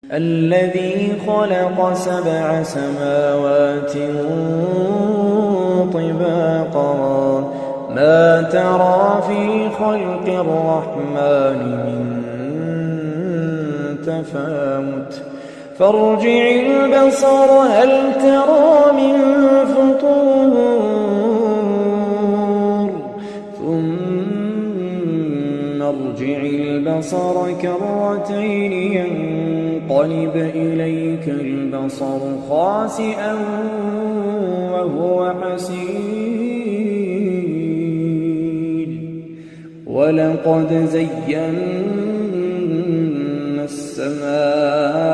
الذي خلق 7 سماوات طباقا ما ترى في خلق الرحمن من تفاوت فارجع البصر هل ترى من فطور ثم ارجع البصر كرتين ينقلب إليك البصر خاسئا وهو حسير ولقد زينا السماء